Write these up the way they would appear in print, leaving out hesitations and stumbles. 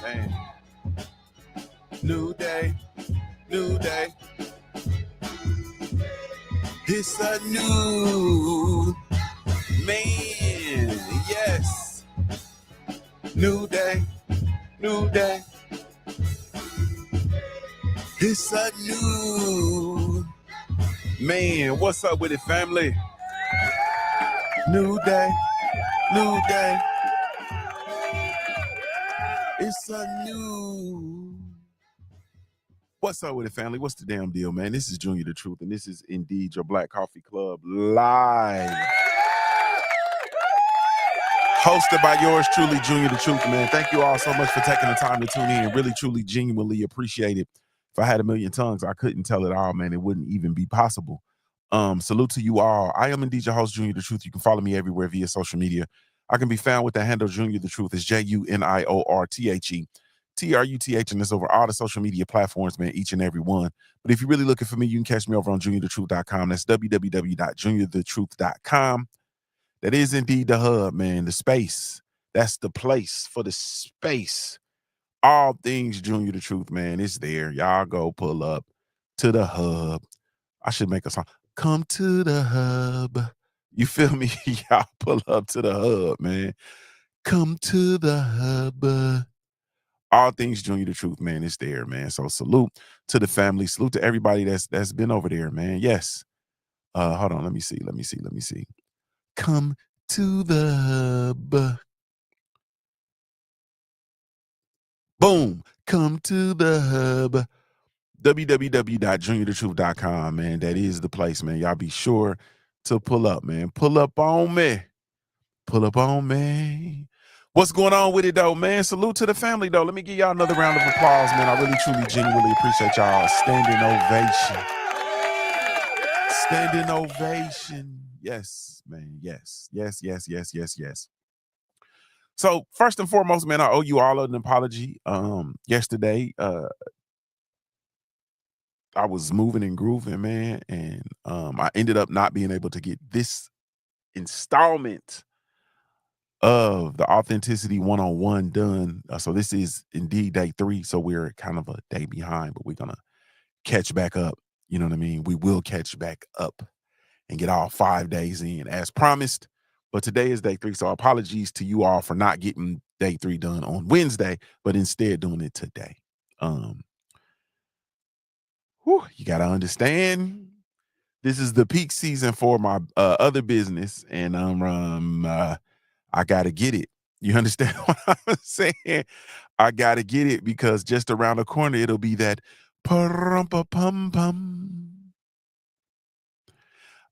man. New day, new day. It's a new man. Yes. New day, new day. It's a new man. What's up with it, family? New day, new day. It's a new. What's up with it, family? What's the damn deal, man? This is Junior the Truth, and this is indeed your Black Coffee Club live. Hosted by yours truly, Junior the Truth, man. Thank you all so much for taking the time to tune in. Really, truly, genuinely appreciate it. If I had a million tongues, I couldn't tell it all, man. It wouldn't even be possible. Salute to you all. I am indeed your host, Junior the Truth. You can follow me everywhere via social media. I can be found with the handle Junior the Truth. It's JuniorTheTruth. TRUTH, and it's over all the social media platforms, man, each and every one. But if you're really looking for me, you can catch me over on JuniorTheTruth.com. That's www.JuniorTheTruth.com. That is indeed the hub, man, the space. That's the place for the space. All things Junior the Truth, man, it's there. Y'all go pull up to the hub. I should make a song. Come to the hub. You feel me? Y'all pull up to the hub, man. Come to the hub. All things Junior the Truth, man, it's there, man. So salute to the family. Salute to everybody that's been over there, man. Yes. Hold on. Let me see. Come to the hub. Boom. Come to the hub. www.JuniorTheTruth.com, man. That is the place, man. Y'all be sure to pull up, man. Pull up on me. Pull up on me. What's going on with it, though, man? Salute to the family, though. Let me give y'all another round of applause, man. I really, truly, genuinely appreciate y'all. Standing ovation. Standing ovation. Yes, man. Yes. So first and foremost, man, I owe you all an apology. Yesterday, I was moving and grooving, man, and I ended up not being able to get this installment of the Authenticity 101 done. So this is indeed day 3. So we're kind of a day behind, but we're gonna catch back up. You know what I mean? We will catch back up and get all 5 days in as promised. But today is day 3. So apologies to you all for not getting day 3 done on Wednesday, but instead doing it today. You gotta understand. This is the peak season for my other business, and I gotta get it. You understand what I'm saying? I gotta get it because just around the corner it'll be that pum-pum-pum.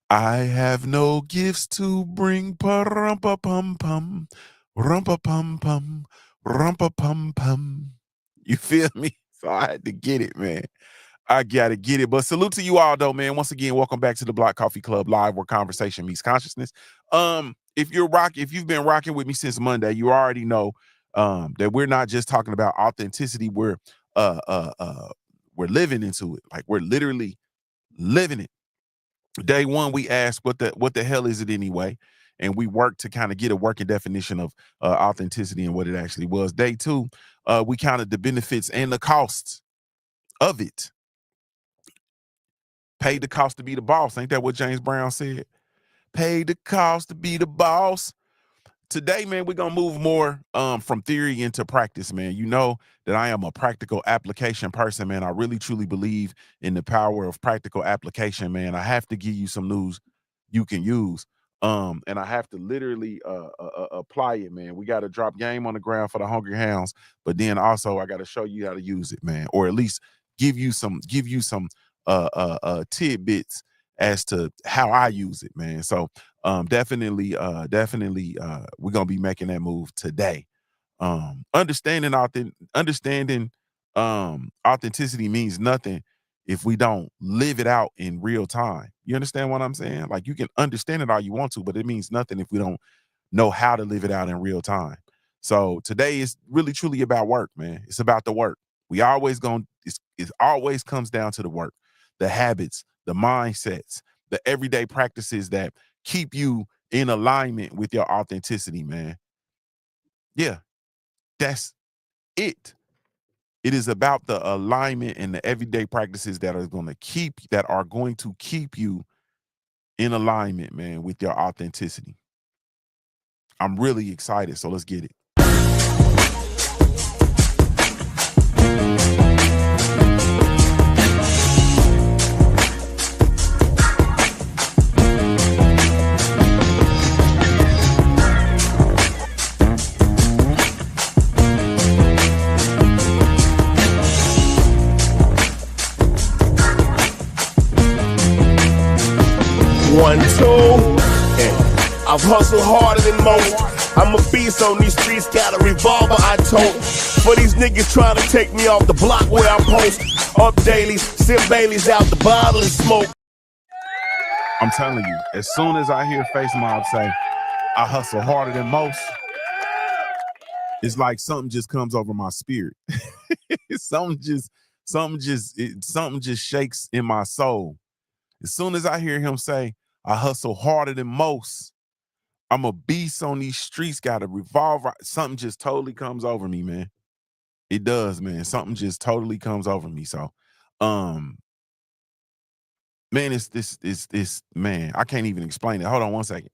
I have no gifts to bring, pum-pum-pum, rum-pum-pum, rum-pum-pum. You feel me? So I had to get it, man. I gotta get it. But salute to you all, though, man. Once again, welcome back to the Black Coffee Club Live, where conversation meets consciousness. If you've been rocking with me since Monday, you already know that we're not just talking about authenticity. We're living into it. Like we're literally living it. Day 1, we asked what the hell is it anyway, and we worked to kind of get a working definition of authenticity and what it actually was. Day 2, we counted the benefits and the costs of it. Paid the cost to be the boss. Ain't that what James Brown said? Paid the cost to be the boss. Today, man, we're gonna move more from theory into practice, man. You know that I am a practical application person, man. I really truly believe in the power of practical application, man. I have to give you some news you can use. And I have to literally apply it, man. We got to drop game on the ground for the hungry hounds, but then also I got to show you how to use it, man, or at least give you some tidbits as to how I use it, man. So definitely we're gonna be making that move today. Understanding authenticity means nothing if we don't live it out in real time. You understand what I'm saying? Like you can understand it all you want to, but it means nothing if we don't know how to live it out in real time. So today is really truly about work, man. It's about the work. We always going it always comes down to the work, the habits, the mindsets, the everyday practices that keep you in alignment with your authenticity, man. Yeah, that's it. It is about the alignment and the everyday practices that are going to keep you in alignment, man, with your authenticity. I'm really excited, so let's get it. One, two, and I've hustled harder than most. I'm a beast on these streets, got a revolver I tote. For these niggas trying to take me off the block where I post. Up dailies, sip Baileys out the bottle and smoke. I'm telling you, as soon as I hear Face Mob say, I hustle harder than most, it's like something just comes over my spirit. Something just shakes in my soul. As soon as I hear him say, I hustle harder than most, I'm a beast on these streets, got a revolver, something just totally comes over me, man. It does, man. Something just totally comes over me. So, um, man, it's this man. I can't even explain it. Hold on one second.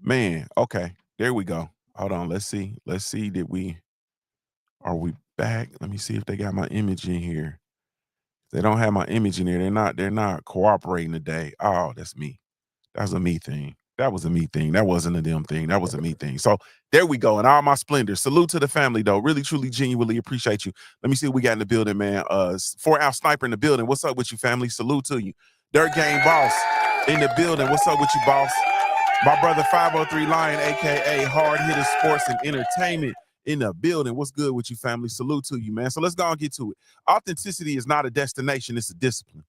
Man, okay. There we go. Hold on. Let's see. Let's see. Are we back? Let me see if they got my image in here. They don't have my image in there. They're not cooperating today. Oh, that's me. That was a me thing. That was a me thing. That wasn't a them thing. That was a me thing. So there we go. And all my splendor. Salute to the family, though. Really, truly, genuinely appreciate you. Let me see what we got in the building, man. 4-ounce sniper in the building. What's up with you, family? Salute to you. Dirt Game Boss in the building. What's up with you, boss? My brother 503 Lion, aka Hard Hitter Sports and Entertainment in the building. What's good with you, family? Salute to you, man. So let's go and get to it. Authenticity is not a destination, it's a discipline.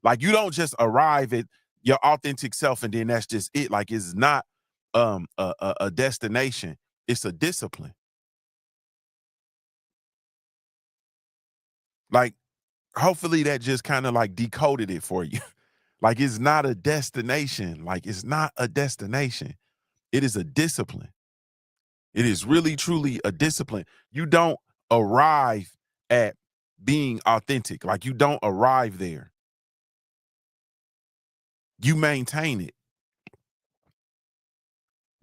Like you don't just arrive at your authentic self and then that's just it. Like it's not a destination, it's a discipline. Like hopefully that just kind of like decoded it for you. Like it's not a destination. Like it's not a destination. It is a discipline. It is really truly a discipline. You don't arrive at being authentic. Like you don't arrive there. You maintain it.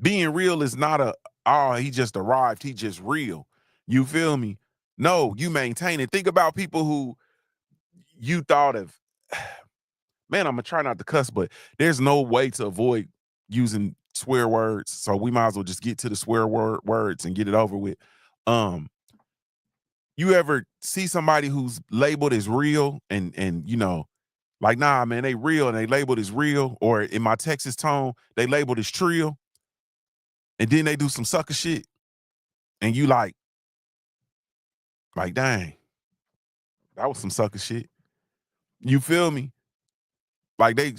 Being real is not oh, he just arrived, he just real. You feel me? No, you maintain it. Think about people who you thought of, man, I'm gonna try not to cuss, but there's no way to avoid using swear words. So we might as well just get to the words and get it over with. Um, you ever see somebody who's labeled as real and you know, like, nah, man, they real and they labeled as real, or in my Texas tone, they labeled as trill, and then they do some sucker shit, and you like, dang, that was some sucker shit. You feel me? Like they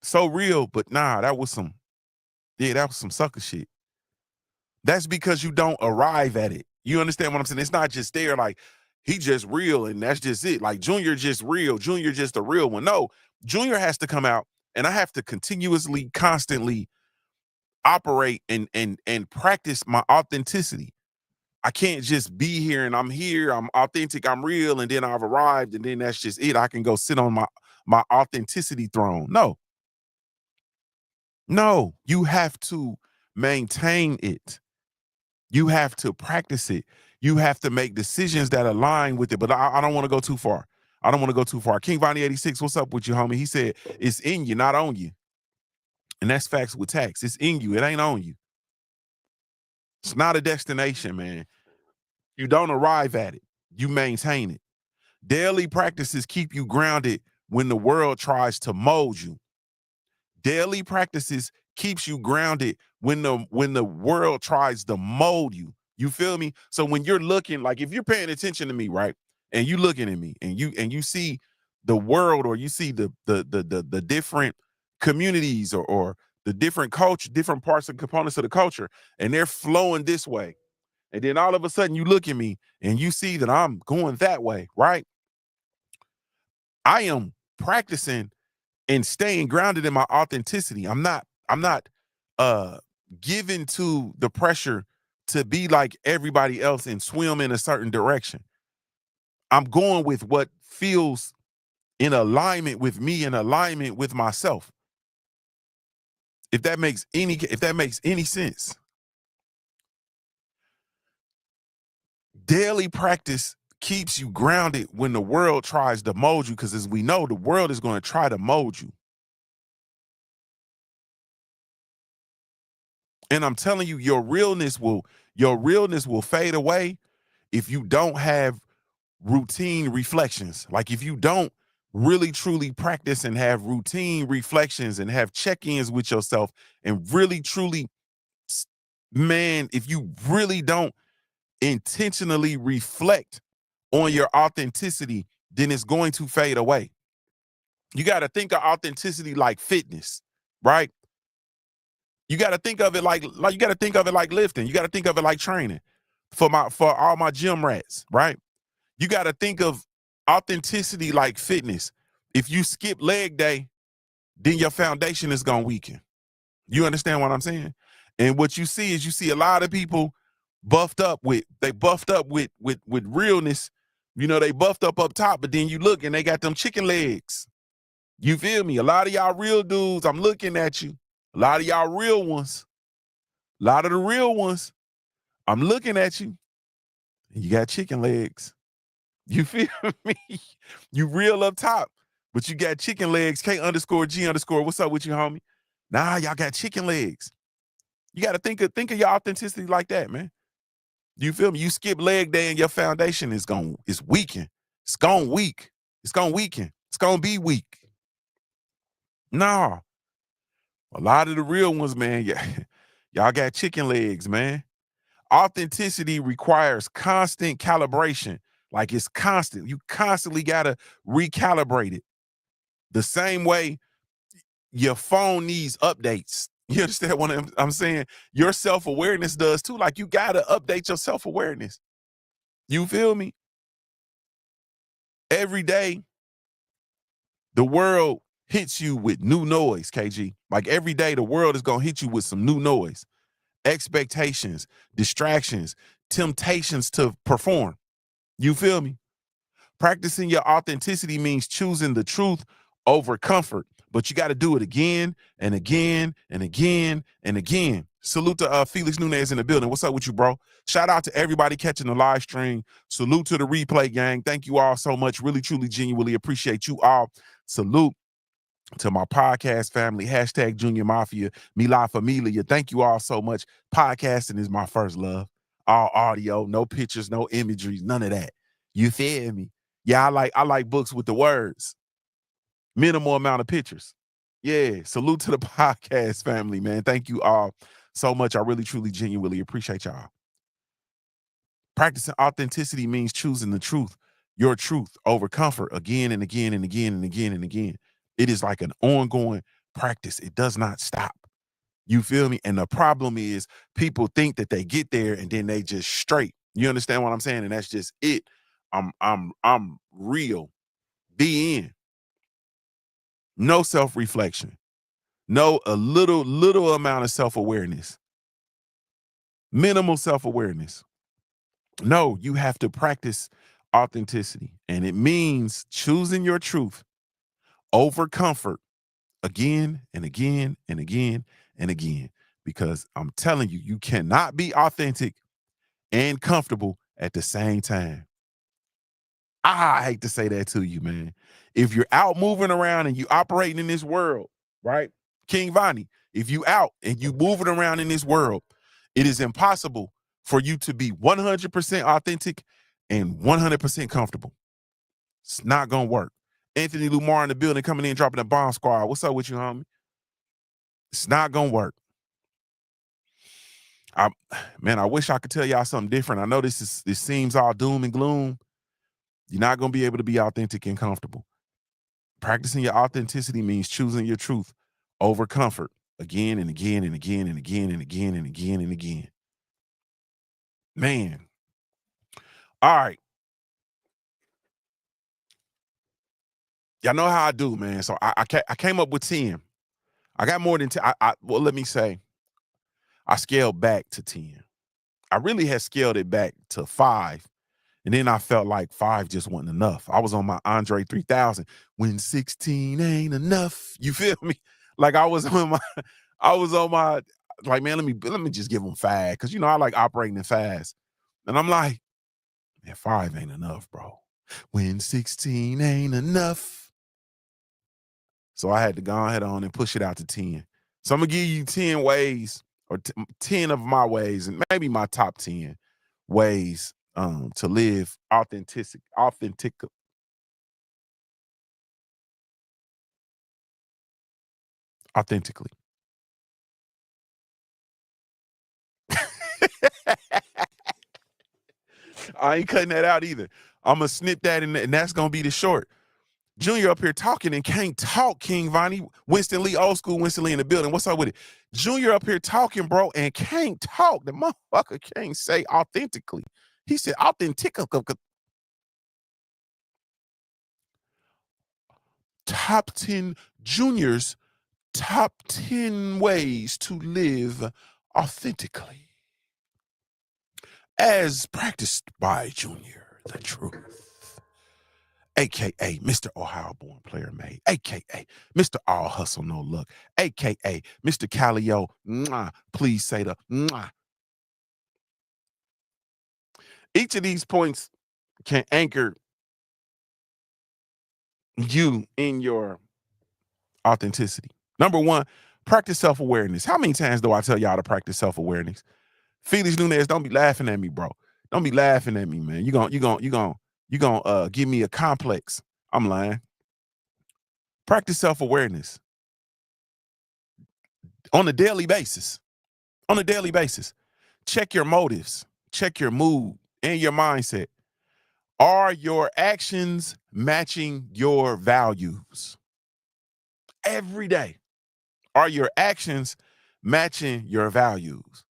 so real, but nah, that was some sucker shit. That's because you don't arrive at it. You understand what I'm saying? It's not just there, like he just real and that's just it. Like Junior just real, Junior just a real one. No, Junior has to come out and I have to continuously, constantly operate and practice my authenticity. I can't just be here, I'm authentic, I'm real, and then I've arrived, and then that's just it. I can go sit on my authenticity throne. No, no, you have to maintain it. You have to practice it. You have to make decisions that align with it. But I don't want to go too far. I don't want to go too far. King Vonnie 86, what's up with you, homie? He said it's in you, not on you. And that's facts with tax. It's in you, it ain't on you. It's not a destination, man. You don't arrive at it, you maintain it. Daily practices keep you grounded when the world tries to mold you. Daily practices keeps you grounded when the world tries to mold you. You feel me? So when you're looking, like if you're paying attention to me, right? And you looking at me and you see the world, or you see the different communities, or the different culture, different parts and components of the culture, and they're flowing this way. And then all of a sudden you look at me and you see that I'm going that way, right? I am practicing and staying grounded in my authenticity. I'm not uh given to the pressure to be like everybody else and swim in a certain direction. I'm going with what feels in alignment with me, in alignment with myself. If that makes any sense. Daily practice keeps you grounded when the world tries to mold you, because as we know, the world is going to try to mold you. And I'm telling you, your realness will fade away if you don't have routine reflections. Like if you don't really truly practice and have routine reflections and have check-ins with yourself and really truly, man, if you really don't intentionally reflect on your authenticity, then it's going to fade away. You got to think of authenticity like fitness, right? You got to think of it like you got to think of it like lifting. You got to think of it like training. For all my gym rats, right? You got to think of authenticity like fitness. If you skip leg day, then your foundation is going to weaken. You understand what I'm saying? And what you see is you see a lot of people buffed up with realness. You know, they buffed up top, but then you look and they got them chicken legs. You feel me? A lot of y'all real dudes, I'm looking at you. A lot of y'all real ones, a lot of the real ones, I'm looking at you. You got chicken legs. You feel me? You real up top, but you got chicken legs. K underscore G underscore. What's up with you, homie? Nah, y'all got chicken legs. You got to think of your authenticity like that, man. You feel me? You skip leg day and your foundation is weakened. It's gone weak. It's gonna weaken. It's gonna be weak. Nah, a lot of the real ones, man. Yeah, y'all got chicken legs, man. Authenticity requires constant calibration. Like it's constant. You constantly gotta recalibrate it. The same way your phone needs updates. You understand what I'm saying? Your self awareness does too. Like you gotta update your self awareness. You feel me? Every day, the world hits you with new noise, KG. Like every day, the world is gonna hit you with some new noise, expectations, distractions, temptations to perform. You feel me? Practicing your authenticity means choosing the truth over comfort, but you got to do it again and again and again and again. Salute to Felix Nunez in the building. What's up with you, bro? Shout out to everybody catching the live stream. Salute to the replay gang. Thank you all so much. Really, truly, genuinely appreciate you all. Salute to my podcast family, hashtag Junior Mafia, Mi La Familia. Thank you all so much. Podcasting is my first love. All audio, no pictures, no imagery, none of that. You feel me? Yeah, I like books with the words. Minimal amount of pictures. Yeah, salute to the podcast family, man. Thank you all so much. I really, truly, genuinely appreciate y'all. Practicing authenticity means choosing the truth, your truth over comfort again and again and again and again and again. It is like an ongoing practice. It does not stop. You feel me? And the problem is people think that they get there and then they just straight. You understand what I'm saying? And that's just it. I'm real. Be in. No self-reflection. No, a little amount of self-awareness. Minimal self-awareness. No, you have to practice authenticity. And it means choosing your truth over comfort again and again and again and again. Because I'm telling you, you cannot be authentic and comfortable at the same time. I hate to say that to you, man. If you're out moving around and you operating in this world, right? King Vonnie, if you out and you moving around in this world, it is impossible for you to be 100% authentic and 100% comfortable. It's not gonna work. Anthony Lumar in the building coming in, dropping a bomb squad. What's up with you, homie? It's not gonna work. I, man, I wish I could tell y'all something different. I know this seems all doom and gloom. You're not gonna be able to be authentic and comfortable. Practicing your authenticity means choosing your truth over comfort again and again and again and again and again and again and again. Man. All right. Y'all know how I do, man. So I came up with 10. I got more than 10. Well, let me say, I scaled back to 10. I really had scaled it back to 5. And then I felt like 5 just wasn't enough. I was on my Andre 3000. When 16 ain't enough. You feel me? Like I was on my, like, man, let me just give them 5. Cause I like operating in fast. And I'm like, man, 5 ain't enough, bro. When 16 ain't enough. So I had to go ahead on and push it out to 10. So I'm gonna give you 10 ways, or 10 of my ways, and maybe my top 10 ways to live authentically. I ain't cutting that out either. I'm gonna snip that and that's gonna be the short. Junior up here talking and can't talk, King Vonnie. Winston Lee, old school Winston Lee in the building. What's up with it? Junior up here talking, bro, and can't talk. The motherfucker can't say authentically. He said authentic. Top 10 juniors, top 10 ways to live authentically. As practiced by Junior the Truth, aka Mr. Ohio born player made, aka Mr. All Hustle No Luck, aka Mr. Calio. Please say the mwah. Each of these points can anchor you in your authenticity. Number one, practice self-awareness. How many times do I tell y'all to practice self-awareness? Felix Nunez, don't be laughing at me, bro. Don't be laughing at me, man. You gonna give me a complex. I'm lying. Practice self-awareness on a daily basis. On a daily basis. Check your motives, check your mood and your mindset. Are your actions matching your values? Every day. Are your actions matching your values?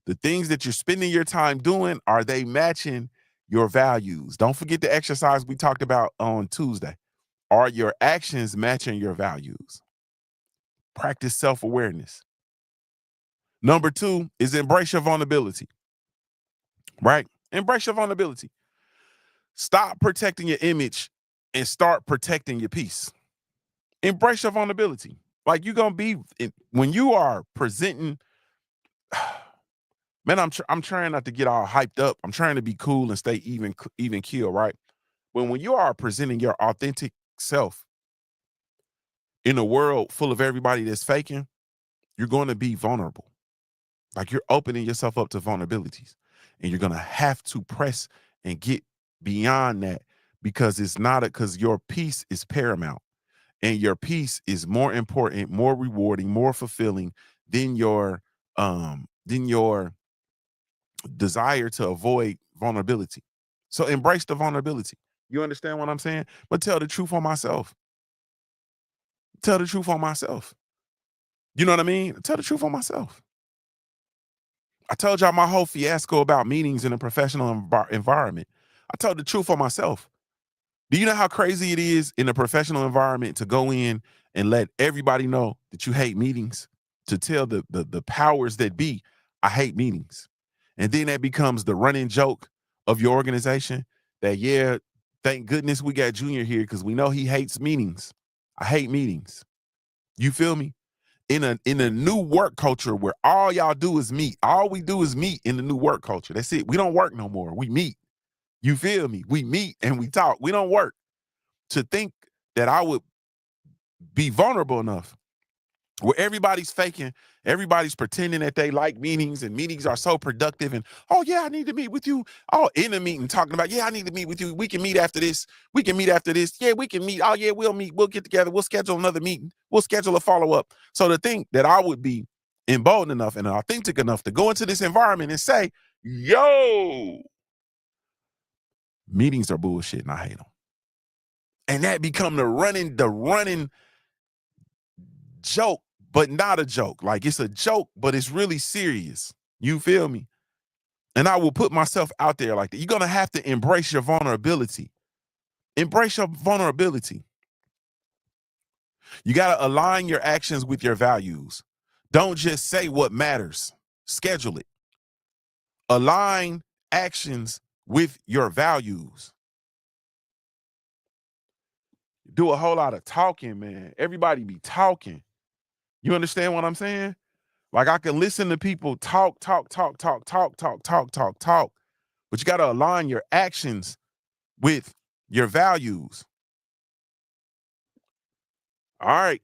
The things that you're spending your time doing, are they matching your values? Don't forget the exercise we talked about on Tuesday. Are your actions matching your values? Practice self-awareness. Number two is embrace your vulnerability, right? Embrace your vulnerability. Stop protecting your image and start protecting your peace. Embrace your vulnerability. Like you're gonna be when you are presenting. Man, I'm trying not to get all hyped up. I'm trying to be cool and stay even keel, right? But when you are presenting your authentic self in a world full of everybody that's faking, you're going to be vulnerable. Like you're opening yourself up to vulnerabilities, and you're going to have to press and get beyond that because it's not because your peace is paramount, and your peace is more important, more rewarding, more fulfilling than your desire to avoid vulnerability. So embrace the vulnerability. You understand what I'm saying? But tell the truth on myself. Tell the truth on myself. You know what I mean? Tell the truth on myself. I told y'all my whole fiasco about meetings in a professional environment. I told the truth on myself. Do you know how crazy it is in a professional environment to go in and let everybody know that you hate meetings? To tell the powers that be, I hate meetings. And then that becomes the running joke of your organization that, yeah, thank goodness we got Junior here because we know he hates meetings. I hate meetings. You feel me? In a new work culture where all y'all do is meet. All we do is meet in the new work culture. That's it. We don't work no more. We meet. You feel me? We meet and we talk. We don't work. To think that I would be vulnerable enough where everybody's faking, everybody's pretending that they like meetings and meetings are so productive and, oh yeah, I need to meet with you. Oh, in a meeting talking about, yeah, I need to meet with you. We can meet after this. We can meet after this. Yeah, we can meet. Oh yeah, we'll meet. We'll get together. We'll schedule another meeting. We'll schedule a follow-up. So to think that I would be emboldened enough and authentic enough to go into this environment and say, yo, meetings are bullshit and I hate them. And that become the running joke, but not a joke. Like it's a joke, but it's really serious. You feel me? And I will put myself out there like that. You're gonna have to embrace your vulnerability. Embrace your vulnerability. You got to align your actions with your values. Don't just say what matters, schedule it. Align actions with your values. Do a whole lot of talking, man. Everybody be talking. You understand what I'm saying? Like I can listen to people talk, but you got to align your actions with your values. All right.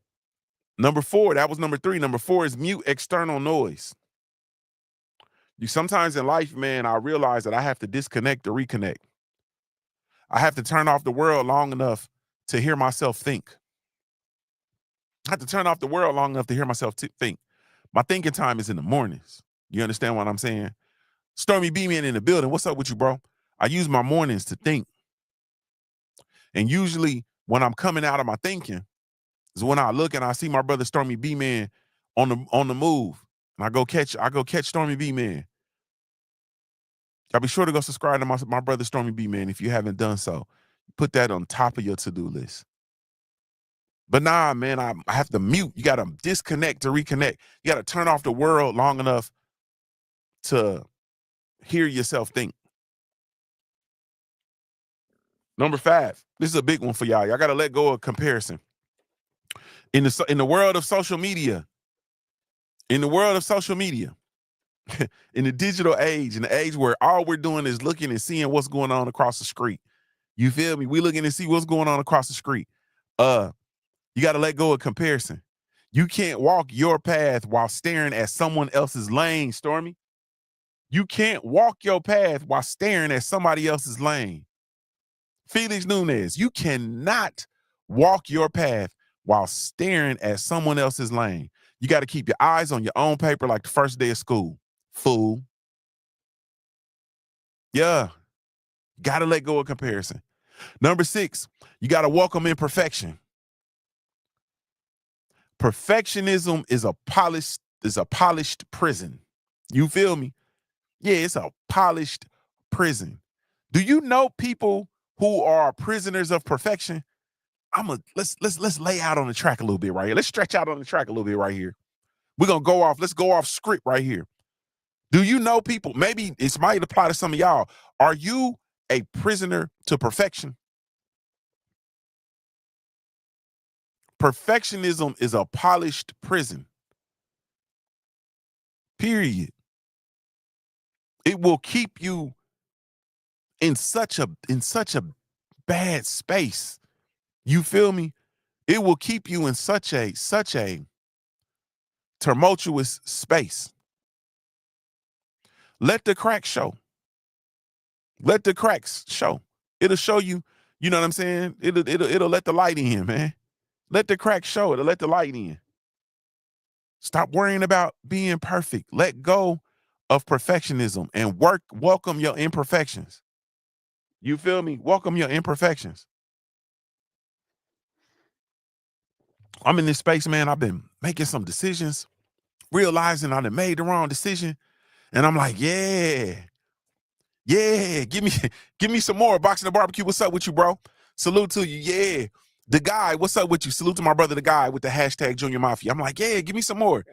Number 4, that was number 3. Number 4 is mute external noise. You sometimes in life, man, I realize that I have to disconnect to reconnect. I have to turn off the world long enough to hear myself think. I have to turn off the world long enough to hear myself think. My thinking time is in the mornings. You understand what I'm saying? Stormy B-Man in the building. What's up with you, bro? I use my mornings to think. And usually when I'm coming out of my thinking is when I look and I see my brother Stormy B-Man on the move. And I go catch Stormy B-Man. Y'all be sure to go subscribe to my brother Stormy B-Man if you haven't done so. Put that on top of your to-do list. But nah, man, I have to mute. You got to disconnect to reconnect. You got to turn off the world long enough to hear yourself think. Number 5, this is a big one for y'all. Y'all got to let go of comparison. In the world of social media, in the digital age, in the age where all we're doing is looking and seeing what's going on across the street. You feel me? We looking to see what's going on across the street. You got to let go of comparison. You can't walk your path while staring at someone else's lane, Stormy. You can't walk your path while staring at somebody else's lane. Felix Nunez, you cannot walk your path while staring at someone else's lane. You got to keep your eyes on your own paper like the first day of school. Fool. Yeah. Got to let go of comparison. Number 6, you got to welcome imperfection. Perfectionism is a polished prison. You feel me? Yeah, it's a polished prison. Do you know people who are prisoners of perfection? Let's lay out on the track a little bit right here. Let's stretch out on the track a little bit right here. We're gonna let's go off script right here. Do you know people? Maybe it might apply to some of y'all. Are you a prisoner to perfection? Perfectionism is a polished prison. Period. It will keep you in such a bad space. You feel me? It will keep you in such a tumultuous space. Let the cracks show. Let the cracks show. It'll show you, you know what I'm saying? It'll let the light in, man. Let the cracks show. It'll let the light in. Stop worrying about being perfect. Let go of perfectionism and welcome your imperfections. You feel me? Welcome your imperfections. I'm in this space, man. I've been making some decisions, realizing I done made the wrong decision. And I'm like, yeah, give me some more. Boxing the barbecue. What's up with you, bro? Salute to you. Yeah. The guy, what's up with you? Salute to my brother, the guy with the hashtag Junior Mafia. I'm like, yeah, give me some more.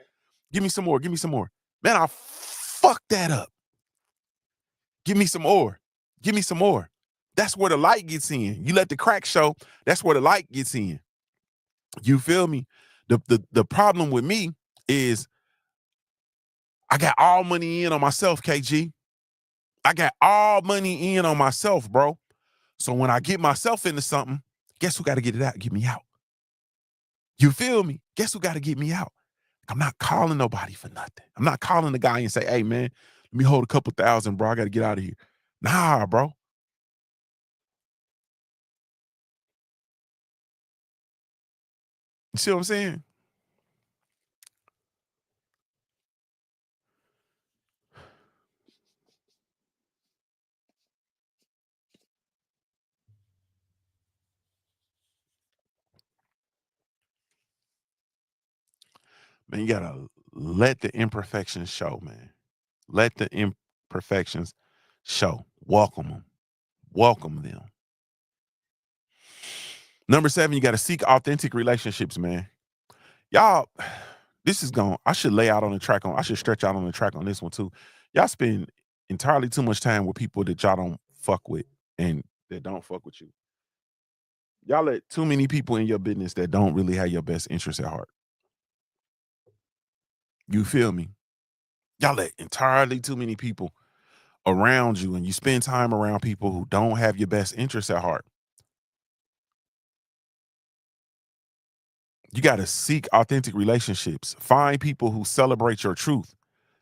Give me some more. Give me some more. Man, I fucked that up. Give me some more. Give me some more. That's where the light gets in. You let the crack show. That's where the light gets in. You feel me? The problem with me is I got all money in on myself, KG. I got all money in on myself, bro. So when I get myself into something, guess who got to get it out? Get me out. You feel me? Guess who got to get me out? I'm not calling nobody for nothing. I'm not calling the guy and say, hey, man, let me hold a couple thousand, bro. I got to get out of here. Nah, bro. You see what I'm saying? Man, you got to let the imperfections show, man. Let the imperfections show. Welcome them. Welcome them. Number 7, you got to seek authentic relationships, man. Y'all, this is going, I should lay out on the track on, I should stretch out on the track on this one too. Y'all spend entirely too much time with people that y'all don't fuck with and that don't fuck with you. Y'all let too many people in your business that don't really have your best interest at heart. You feel me? Y'all let entirely too many people around you, and you spend time around people who don't have your best interest at heart. You got to seek authentic relationships. Find people who celebrate your truth,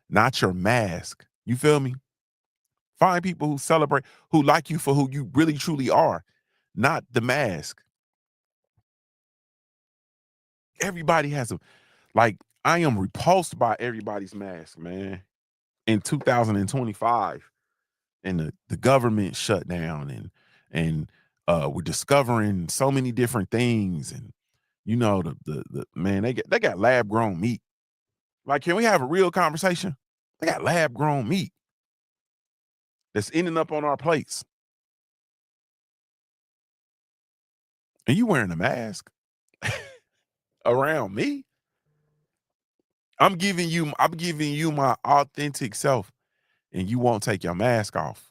not your mask. You feel me? Find people who celebrate, who like you for who you really truly are, not the mask. Everybody has a, like, I am repulsed by everybody's mask, man. In 2025, and the government shut down, and we're discovering so many different things, and the man, they got lab grown meat. Like, can we have a real conversation? They got lab grown meat that's ending up on our plates, and you wearing a mask around me. I'm giving you my authentic self, and you won't take your mask off.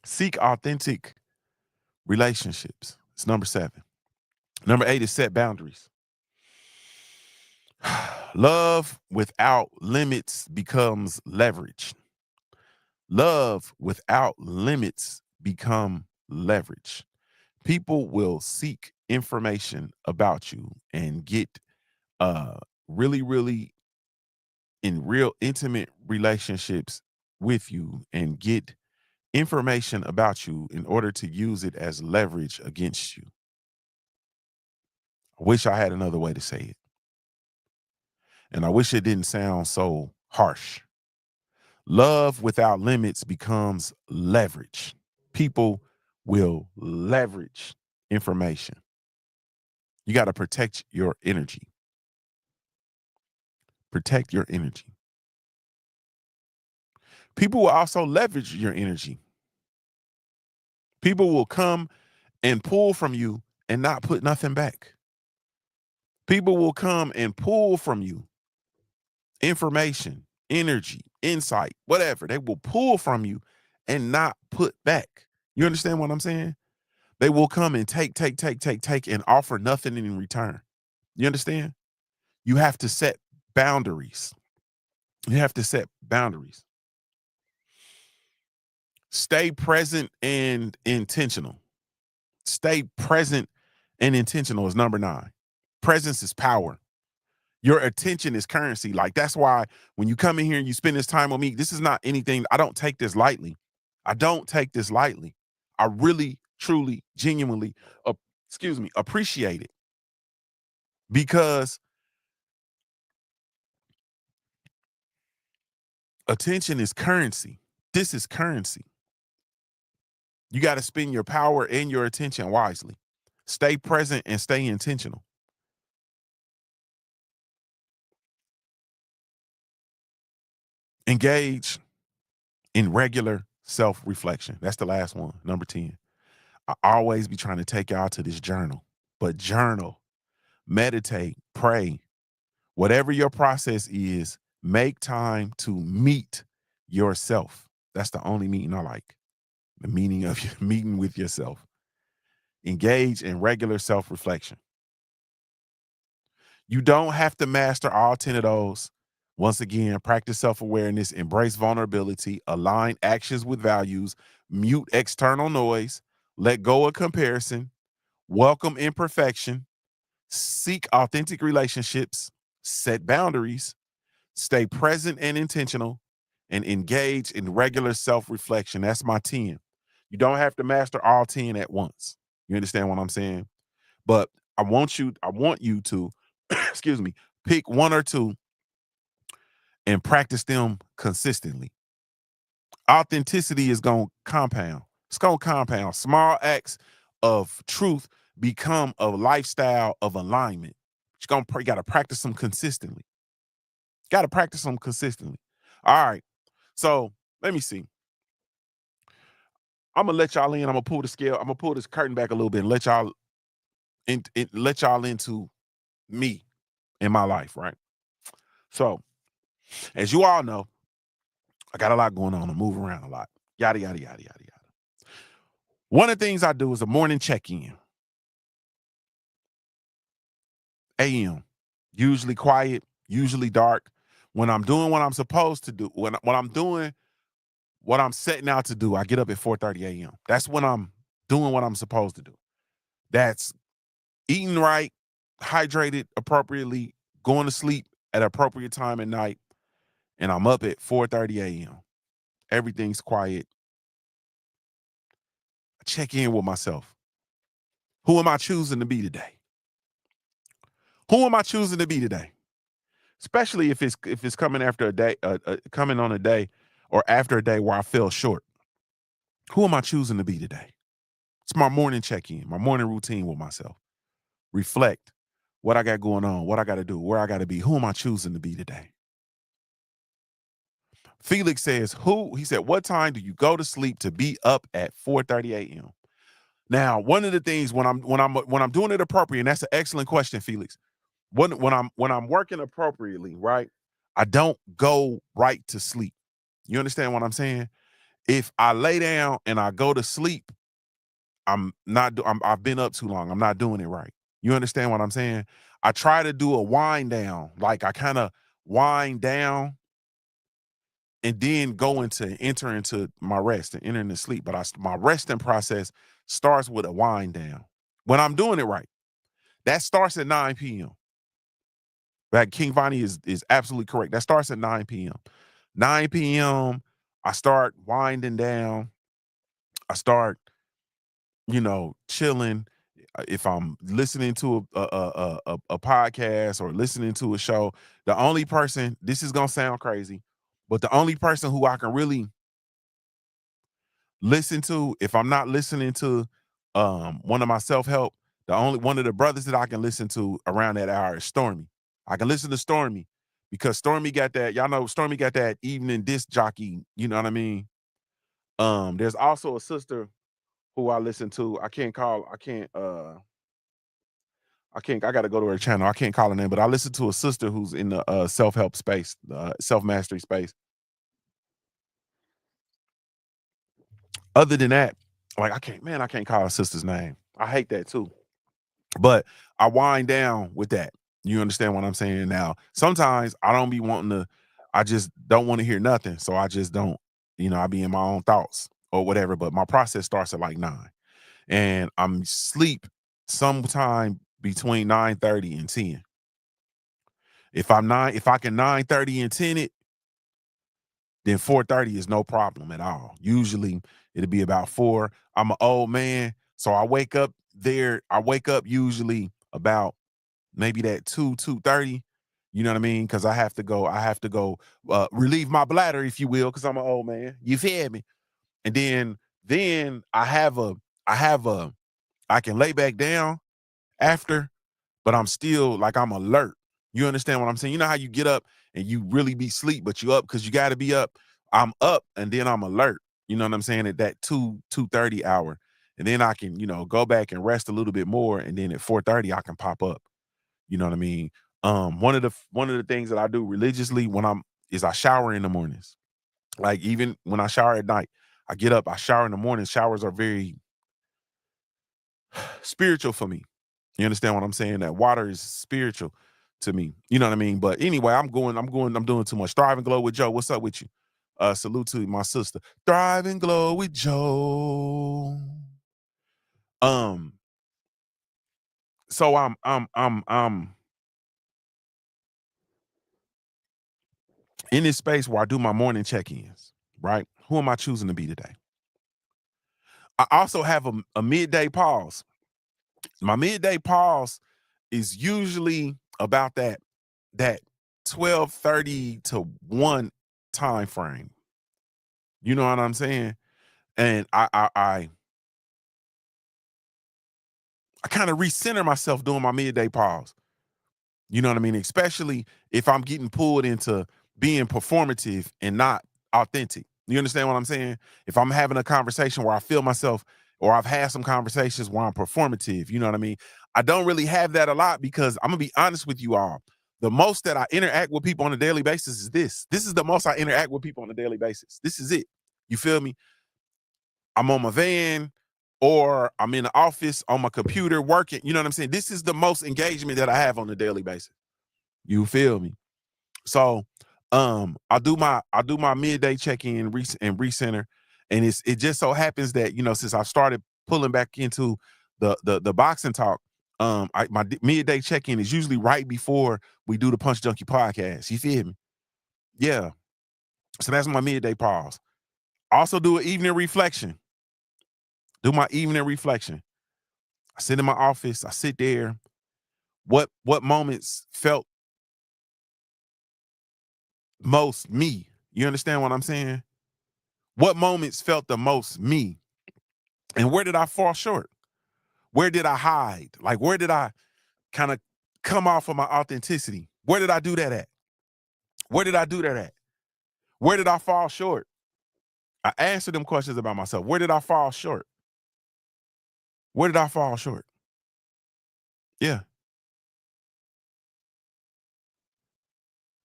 Seek authentic relationships. It's number 7. Number 8 is set boundaries. Love without limits becomes leverage. Love without limits become leverage. People will seek information about you and get uh really, really in real intimate relationships with you and get information about you in order to use it as leverage against you. I wish I had another way to say it. And I wish it didn't sound so harsh. Love without limits becomes leverage. People will leverage information. You got to protect your energy. Protect your energy. People will also leverage your energy. People will come and pull from you and not put nothing back. People will come and pull from you information, energy, insight, whatever. They will pull from you and not put back. You understand what I'm saying? They will come and take, and offer nothing in return. You understand? You have to set boundaries. You have to set boundaries. Stay present and intentional. Stay present and intentional is number 9. Presence is power. Your attention is currency. Like, that's why when you come in here and you spend this time with me, this is not anything. I don't take this lightly. I don't take this lightly. I really, truly, genuinely, appreciate it, because attention is currency. This is currency. You got to spend your power and your attention wisely. Stay present and stay intentional. Engage in regular self-reflection. That's the last one, number 10. I always be trying to take y'all to this journal, but journal, meditate, pray, whatever your process is, make time to meet yourself. That's the only meeting I like. The meaning of your meeting with yourself. Engage in regular self-reflection. You don't have to master all 10 of those. Once again, practice self-awareness, embrace vulnerability, align actions with values, mute external noise, let go of comparison, welcome imperfection, seek authentic relationships, set boundaries, stay present and intentional, and engage in regular self-reflection. That's my 10. You don't have to master all 10 at once. You understand what I'm saying? But I want you to, excuse me, pick one or two and practice them consistently. Authenticity is going to compound. It's going to compound. Small acts of truth become a lifestyle of alignment. You got to practice them consistently. Got to practice them consistently. All right. So let me see. I'm gonna let y'all in. I'm gonna pull the scale. I'm gonna pull this curtain back a little bit and let y'all into me in my life, right? So, as you all know, I got a lot going on. I move around a lot. Yada yada yada yada yada. One of the things I do is a morning check-in. AM. Usually quiet, usually dark. When I'm doing what I'm supposed to do, when I'm doing what I'm setting out to do, I get up at 4:30 a.m. That's when I'm doing what I'm supposed to do. That's eating right, hydrated appropriately, going to sleep at an appropriate time at night, and I'm up at 4:30 a.m. Everything's quiet. I check in with myself. Who am I choosing to be today? Who am I choosing to be today? Especially if it's coming after a day, coming on a day or after a day where I fell short. Who am I choosing to be today? It's my morning check-in, my morning routine with myself. Reflect what I got going on, what I got to do, where I got to be. Who am I choosing to be today? Felix says, he said, what time do you go to sleep to be up at 4:30 a.m.? Now, one of the things when I'm doing it appropriately, and that's an excellent question, Felix. When I'm working appropriately, right? I don't go right to sleep. You understand what I'm saying? If I lay down and I go to sleep, I've been up too long. I'm not doing it right. You understand what I'm saying? I try to do a wind down, like I kind of wind down and then enter into my rest and enter into sleep. But my resting process starts with a wind down. When I'm doing it right, that starts at 9 p.m. That King Vonnie is absolutely correct. That starts at 9 p.m. 9 p.m. I start winding down. I start, chilling. If I'm listening to a podcast or listening to a show, the only person, this is gonna sound crazy, but the only person who I can really listen to, if I'm not listening to one of my self-help, the only one of the brothers that I can listen to around that hour is Stormy. I can listen to Stormy because Stormy got that, y'all know Stormy got that evening disc jockey, you know what I mean? There's also a sister who I listen to. I gotta go to her channel. I can't call her name, but I listen to a sister who's in the self-help space, self-mastery space. Other than that, like I can't call her sister's name. I hate that too. But I wind down with that. You understand what I'm saying? Now, sometimes I don't be wanting to, I just don't want to hear nothing. So I just don't, I be in my own thoughts or whatever. But my process starts at like 9. And I'm sleep sometime between 9:30 and 10. If I can 9:30 and 10 it, then 4:30 is no problem at all. Usually it'll be about 4. I'm an old man, so I wake up there. I wake up usually about maybe that 2:30. You know what I mean? Because I have to go relieve my bladder, if you will, because I'm an old man. You feel me? And then I have a I can lay back down after, but I'm still like I'm alert. You understand what I'm saying? You know how you get up and you really be sleep, but you up because you got to be up. I'm up and then I'm alert. You know what I'm saying? At that 2:30 hour, and then I can go back and rest a little bit more, and then at 4:30 I can pop up. You know what I mean? One of the things that I do religiously I shower in the mornings. Like even when I shower at night, I get up, I shower in the morning. Showers are very spiritual for me. You understand what I'm saying? That water is spiritual to me. You know what I mean? But anyway, I'm doing too much. Thrive and Glow with Joe. What's up with you? Salute to my sister. Thrive and Glow with Joe. Um, so I'm in this space where I do my morning check-ins, right? Who am I choosing to be today? I also have a midday pause. My midday pause is usually about that 12:30 to 1 time frame. You know what I'm saying? And I kind of recenter myself doing my midday pause. You know what I mean? Especially if I'm getting pulled into being performative and not authentic. You understand what I'm saying? If I'm having a conversation where I feel myself, or I've had some conversations where I'm performative, you know what I mean? I don't really have that a lot because I'm gonna be honest with you all. The most that I interact with people on a daily basis is this. This is the most I interact with people on a daily basis. This is it. You feel me? I'm on my van or I'm in the office on my computer working. You know what I'm saying? This is the most engagement that I have on a daily basis. You feel me? So I do my midday check-in and recenter. And it just so happens that, since I started pulling back into the boxing talk, my midday check-in is usually right before we do the Punch Junkie podcast. You feel me? Yeah. So that's my midday pause. Also do an evening reflection. Do my evening reflection. I sit in my office, I sit there. What moments felt most me? You understand what I'm saying? What moments felt the most me? And where did I fall short? Where did I hide? Like, where did I kind of come off of my authenticity? Where did I do that at? Where did I do that at? Where did I fall short? I answered them questions about myself. Where did I fall short? Where did I fall short? Yeah.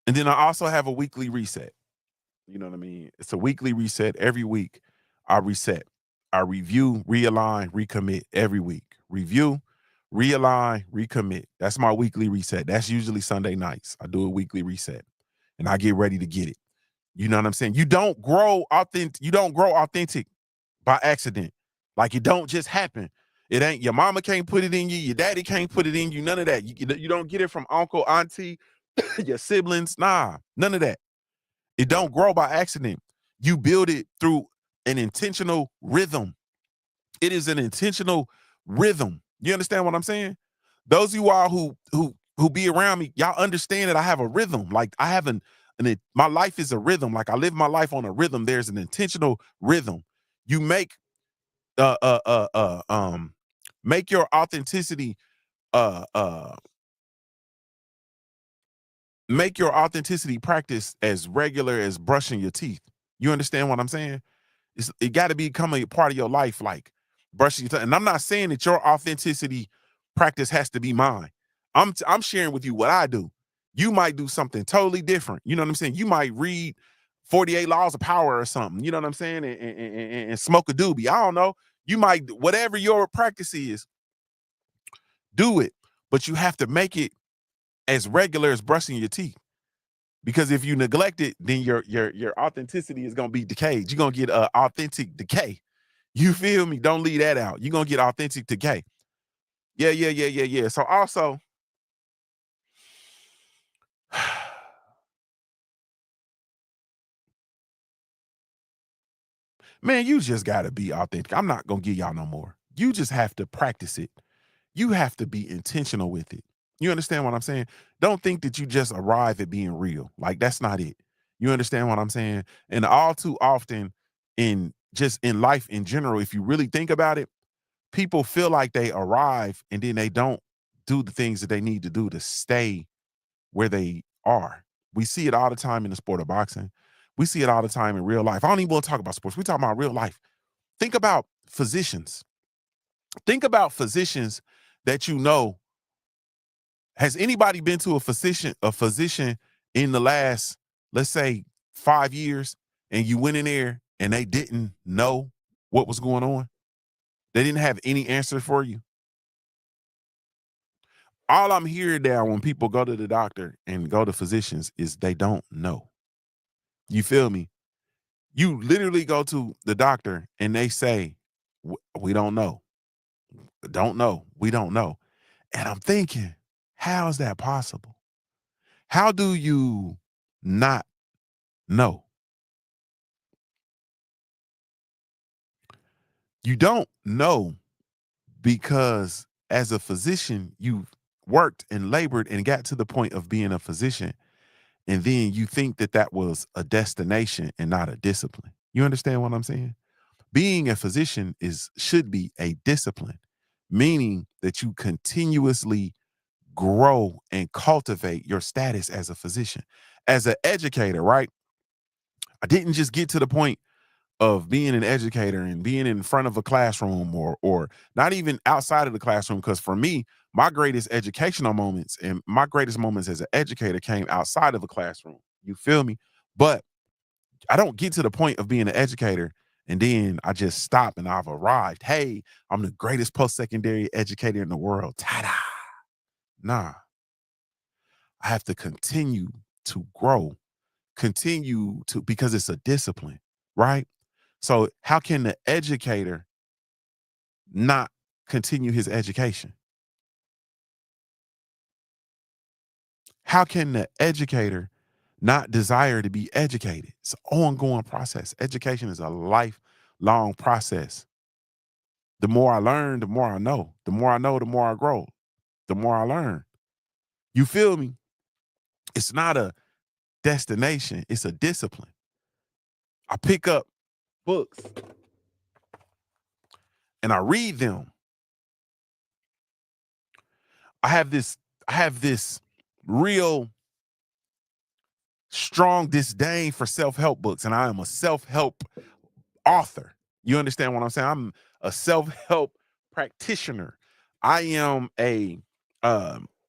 And then I also have a weekly reset. You know what I mean? It's a weekly reset. Every week I reset. I review, realign, recommit every week. Review, realign, recommit. That's my weekly reset. That's usually Sunday nights. I do a weekly reset and I get ready to get it. You know what I'm saying? You don't grow authentic by accident. Like, it don't just happen. It ain't your mama can't put it in you, your daddy can't put it in you, none of that. You don't get it from uncle, auntie, your siblings. Nah, none of that. It don't grow by accident. You build it through an intentional rhythm. It is an intentional rhythm. You understand what I'm saying? Those of you all who be around me, y'all understand that I have a rhythm. Like, I have my life is a rhythm. Like, I live my life on a rhythm. There's an intentional rhythm. You uh uh uh uh um make your authenticity uh uh make your authenticity practice as regular as brushing your teeth. You understand what I'm saying? It got to become a part of your life, like brushing your teeth. And I'm not saying that your authenticity practice has to be mine. I'm sharing with you what I do. You might do something totally different. You know what I'm saying? You might read 48 Laws of Power or something. You know what I'm saying? And smoke a doobie. I don't know. You might, whatever your practice is, do it. But you have to make it as regular as brushing your teeth. Because if you neglect it, then your authenticity is gonna be decayed. You're gonna get authentic decay. You feel me? Don't leave that out. You're gonna get authentic decay. Yeah, yeah, yeah, yeah, yeah. So also, man, you just gotta be authentic. I'm not gonna give y'all no more. You just have to practice it. You have to be intentional with it. You understand what I'm saying? Don't think that you just arrive at being real. Like, that's not it. You understand what I'm saying? And all too often, in life in general, if you really think about it, people feel like they arrive and then they don't do the things that they need to do to stay where they are. We see it all the time in the sport of boxing. We see it all the time in real life. I don't even want to talk about sports. We're talking about real life. Think about physicians. Think about physicians that you know. Has anybody been to a physician in the last, let's say, 5 years, and you went in there and they didn't know what was going on? They didn't have any answer for you. All I'm hearing now when people go to the doctor and go to physicians is they don't know. You feel me? You literally go to the doctor and they say, We don't know. Don't know. We don't know." And I'm thinking, how is that possible? How do you not know? You don't know because as a physician, you've worked and labored and got to the point of being a physician. And then you think that that was a destination and not a discipline. You understand what I'm saying? Being a physician should be a discipline, meaning that you continuously grow and cultivate your status as a physician. As an educator, right? I didn't just get to the point. of being an educator and being in front of a classroom, or not even outside of the classroom. Because for me, my greatest educational moments and my greatest moments as an educator came outside of a classroom. You feel me? But I don't get to the point of being an educator and then I just stop and I've arrived. Hey, I'm the greatest post-secondary educator in the world. Ta-da. Nah, I have to continue to grow, continue to, because it's a discipline, right? So how can the educator not continue his education? How can the educator not desire to be educated? It's an ongoing process. Education is a lifelong process. The more I learn, the more I know. The more I know, the more I grow. The more I learn. You feel me? It's not a destination, it's a discipline. I pick up books and I read them. I have this, I have this real strong disdain for self-help books, and I am a self-help author. You understand what I'm saying? I'm a self-help practitioner. I am a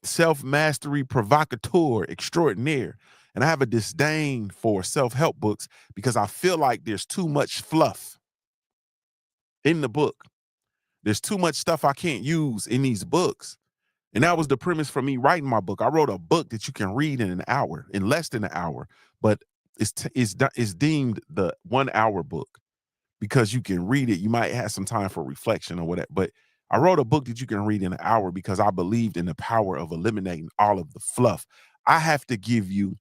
self-mastery provocateur extraordinaire. And I have a disdain for self-help books because I feel like there's too much fluff in the book. There's too much stuff I can't use in these books. And that was the premise for me writing my book. I wrote a book that you can read in an hour, in less than an hour, but it's deemed the 1 hour book because you can read it. You might have some time for reflection or whatever. But I wrote a book that you can read in an hour because I believed in the power of eliminating all of the fluff. I have to give you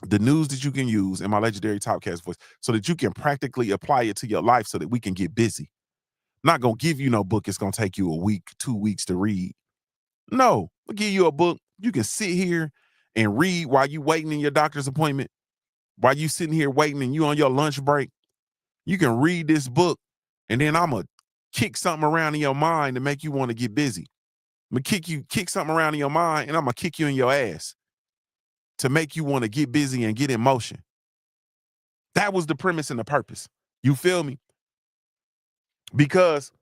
the news that you can use in my legendary Topcast voice so that you can practically apply it to your life so that we can get busy. I'm not going to give you no book. It's going to take you a week, 2 weeks to read. No, I'll give you a book. You can sit here and read while you waiting in your doctor's appointment, while you sitting here waiting and you on your lunch break. You can read this book, and then I'm going to kick something around in your mind to make you want to get busy. I'm going to kick something around in your mind, and I'm going to kick you in your ass to make you want to get busy and get in motion. That was the premise and the purpose. You feel me? Because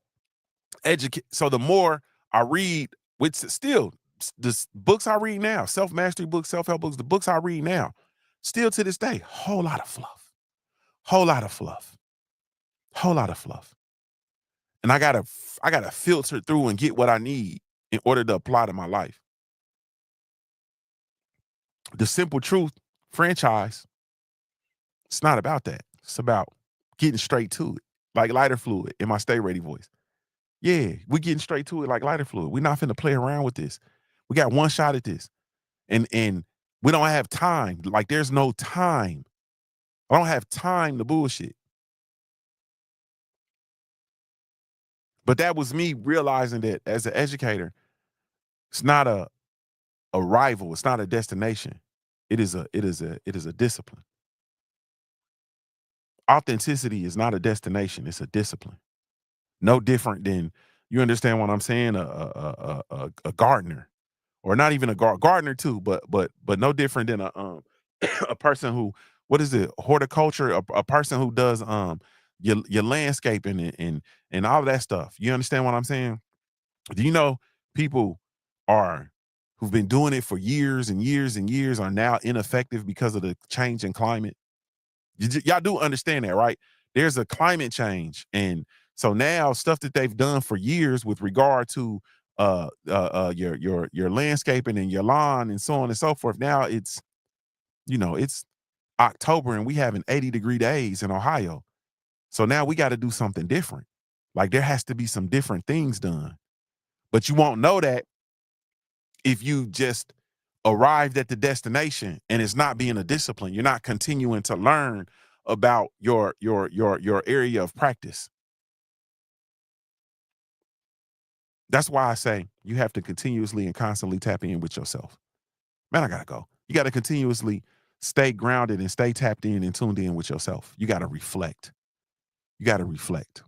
so the more I read, which still the books I read now, self-mastery books, self-help books, the books I read now, still to this day, whole lot of fluff, whole lot of fluff, whole lot of fluff. And I gotta filter through and get what I need in order to apply to my life. The Simple Truth franchise, it's not about that. It's about getting straight to it, like lighter fluid in my Stay Ready voice. Yeah, we getting straight to it like lighter fluid. We're not finna play around with this. We got one shot at this. And we don't have time. Like there's no time. I don't have time to bullshit. But that was me realizing that as an educator, it's not a arrival, it's not a destination. It is a discipline. Authenticity is not a destination, it's a discipline. No different than, you understand what I'm saying, a gardener, or not even a gardener too, but no different than a a person who, what is it, horticulture, a person who does your landscaping and all of that stuff. You understand what I'm saying? Do you know people are who've been doing it for years and years and years are now ineffective because of the change in climate? Y'all do understand that, right? There's a climate change, and so now stuff that they've done for years with regard to your landscaping and your lawn and so on and so forth. Now it's October and we having 80-degree days in Ohio. So now we got to do something different. Like there has to be some different things done. But you won't know that if you just arrived at the destination and it's not being a discipline. You're not continuing to learn about your area of practice. That's why I say you have to continuously and constantly tap in with yourself. Man, I gotta go. You gotta continuously stay grounded and stay tapped in and tuned in with yourself. You gotta reflect. You gotta reflect.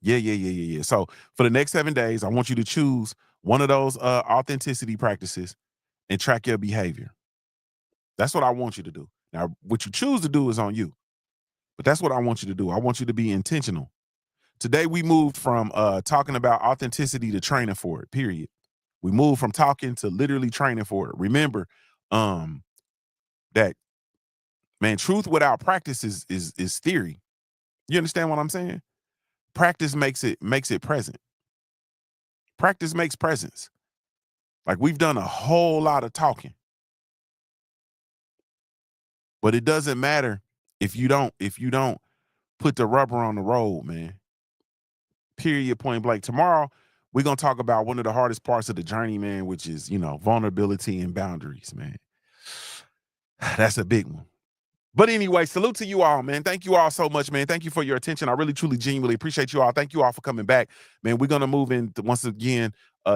Yeah, yeah, yeah, yeah, yeah. So for the next 7 days, I want you to choose one of those authenticity practices and track your behavior. That's what I want you to do. Now, what you choose to do is on you. But that's what I want you to do. I want you to be intentional. Today we moved from talking about authenticity to training for it, period. We moved from talking to literally training for it. Remember that, man, truth without practice is theory. You understand what I'm saying? Practice makes it present. Practice makes presence. Like, we've done a whole lot of talking. But it doesn't matter if you don't put the rubber on the road, man. Period, point blank. Tomorrow, we're going to talk about one of the hardest parts of the journey, man, which is, vulnerability and boundaries, man. That's a big one. But anyway, salute to you all, man. Thank you all so much, man. Thank you for your attention. I really, truly, genuinely appreciate you all. Thank you all for coming back, man. We're going to move into, once again,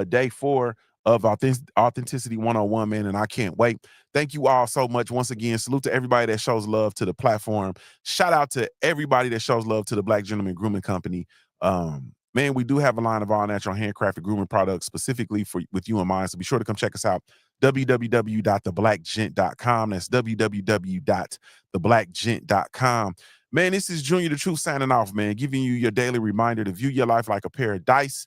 day 4 of Authenticity 101, man, and I can't wait. Thank you all so much. Once again, salute to everybody that shows love to the platform. Shout out to everybody that shows love to the Black Gentleman Grooming Company. Man, we do have a line of all natural handcrafted grooming products specifically with you in mind, so be sure to come check us out. www.theblackgent.com. That's www.theblackgent.com. Man, this is Junior the Truth signing off, man, giving you your daily reminder to view your life like a pair of dice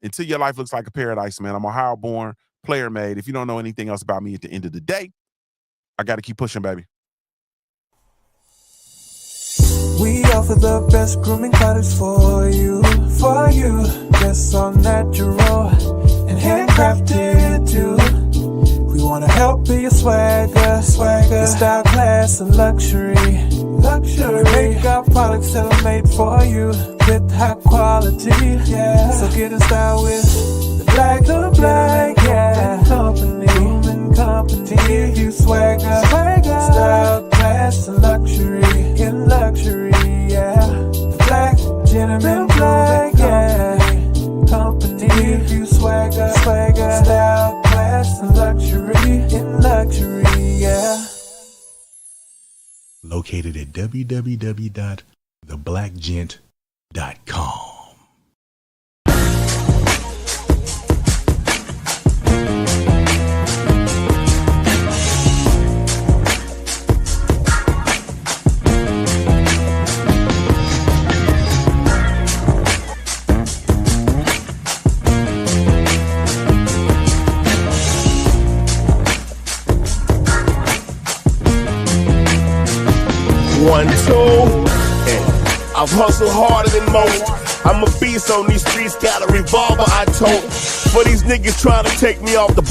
until your life looks like a paradise, man. I'm Ohio born, player made. If you don't know anything else about me at the end of the day, I got to keep pushing, baby. We offer the best grooming products for you. Yes, all natural and handcrafted too. We wanna help be your swagger, your style, class, and luxury. We make our products that are made for you with high quality. Yeah, so get in style with the Black Company. Grooming Company. To give you swagger, style, class, and luxury. In luxury, yeah. The Black Gentleman Company. To give you swagger, style, class, and luxury. In luxury, yeah. Located at www.theblackgent.com. One, two, and I've hustled harder than most. I'm a beast on these streets, got a revolver I tote. For these niggas trying to take me off the